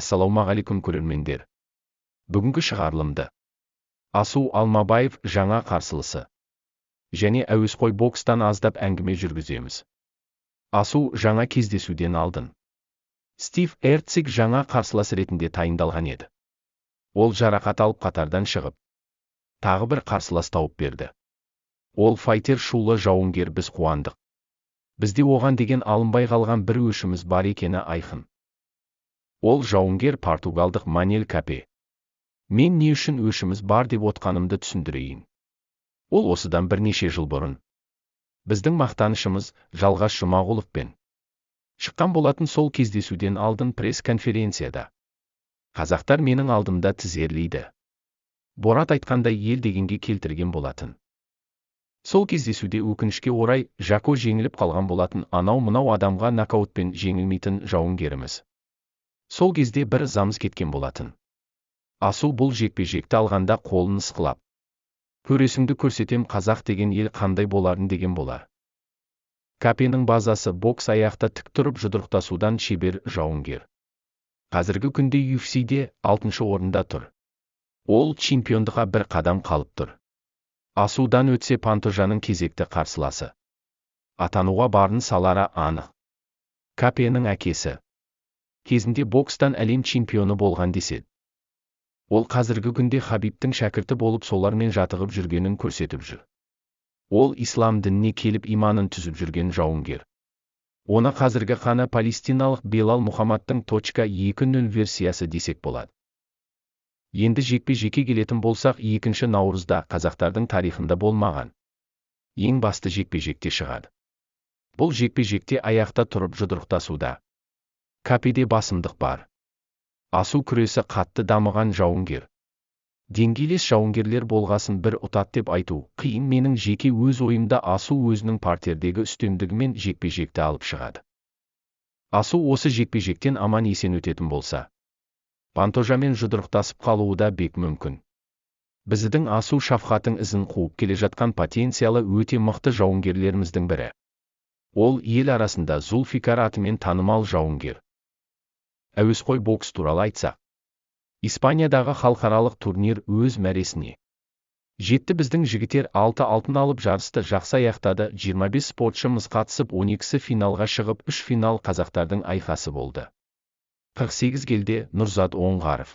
Ассалаумағалейкум көрермендер. Бүгінгі шығарылымды Асу Алмабаев жаңа қарсыласы және әуесқой бокстан аздап әңгіме жүргіземіз. Асу жаңа кездесуден алдын Стив Эрциг жаңа қарсылас ретінде тайындалған еді. Ол жарақат алып қатардан шығып, тағы бір қарсылас тауып берді. Ол файтер шулы жауынгер, біз қуандық. Бізде оған деген алынбай қалған бір өшіміз бар екені айқын. Ол жауынгер португалдық Манел Капе. Мен не үшін өшіміз бар деп отқанымды түсіндірейін. Ол осыдан бірнеше жыл бұрын біздің мақтанышымыз Жалғас Жұмағұловпен шыққан болатын. Сол кездесуден алдын пресс-конференцияда қазақтар менің алдымда тізерлейді. Борат айтқандай ел дегенге келтірген болатын. Сол кездесуде өкінішке орай Жако жеңіліп қалған болатын. Анау-мынау адамға нокаутпен жеңілмейтін жауынгеріміз. Сол кезде бір ызамыз кеткен болатын. Асу бұл жекпе-жекті алғанда қолын ысқылап, көресіңді көрсетем, қазақ деген ел қандай боларын деген болар. Капенің базасы бокс, аяқта тік тұрып жұдырықтасудан шебер жауынгер. Қазіргі күнде UFC-де 6-шы орында тұр. Ол чемпиондыққа бір қадам қалып тұр. Асудан өтсе Пантожаның кезекті қарсыласы атануға барын салары анық. Капенің әкесі кезінде бокстан әлем чемпионы болған деседі. Ол қазіргі күнде Хабибтің шәкірті болып солармен жатығып жүргенін көрсетіп жүр. Ол ислам дініне келіп иманын түзіп жүрген жауынгер. Оны қазіргі қаны палестиналық Белал Мұхаммадтың .20 версиясы десек болады. Енді жекпе-жекке келетін болсақ, 2 наурызда қазақтардың тарихында болмаған ең басты жекпе-жекте шығады. Бұл жекпе-жекте аяқта тұрып жұдырықтасуда Капеде басымдық бар. Асу күресі қатты дамыған жауынгер. Деңгейлес жауынгерлер болғасын бір ұтат деп айту қиын. Менің жеке өз ойымда Асу өзінің партердегі үстемдігімен жекпе-жекті алып шығады. Асу осы жекпе-жектен аман есен өтетін болса, Пантожамен жұдырықтасып қалуы да бек мүмкін. Біздің Асу шафқаттың ізін қуып келе жатқан потенциалы өте мықты жауынгерлеріміздің бірі. Ол ел арасында Зулфикар атымен танымал жауынгер. Әуесқой бокс туралы айтсақ, Испаниядағы халықаралық турнир өз мәресіне жетті. Біздің жігіттер 6 алтын алып жарысты жақсы аяқтады. 25 спортшымыз қатысып 12-сі финалға шығып, 3 финал қазақтардың айқасы болды. 48 келіде Нұрзат Оңғаров,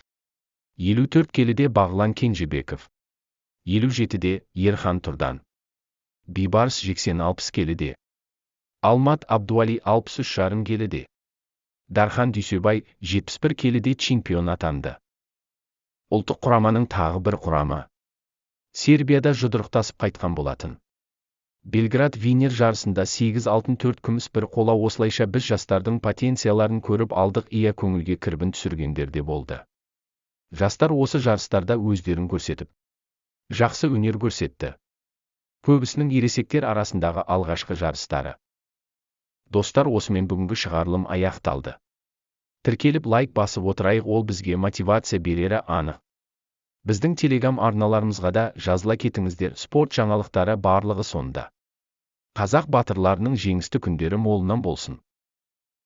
54 келіде Бағлан Кенжебеков, 57-де Ерхан Тұрдан, Бейбарыс Жексен 60 келіде, Алмат Абдуали 63,5 келіде, Дархан Дүйсебай 71 келіде чемпион атанды. Ұлттық құраманың тағы бір құрамы Сербияда жұдырықтасып қайтқан болатын. Белград Винер жарысында 8 алтын 4 күміс 1 қола. Осылайша біз жастардың потенцияларын көріп алдық. Ия, көңілге кірбің түсіргендер де болды. Жастар осы жарыстарда өздерін көрсетіп, жақсы өнер көрсетті. Көбісінің ересектер арасындағы алғашқы жарыстары. Достар, осымен бүгінгі шығарылым аяқталды. Тіркеліп лайк басып отырайық, ол бізге мотивация берері анық. Біздің телеграм арналарымызға да жазыла кетіңіздер. Спорт жаңалықтары барлығы сонда. Қазақ батырларының жеңісті күндері молынан болсын.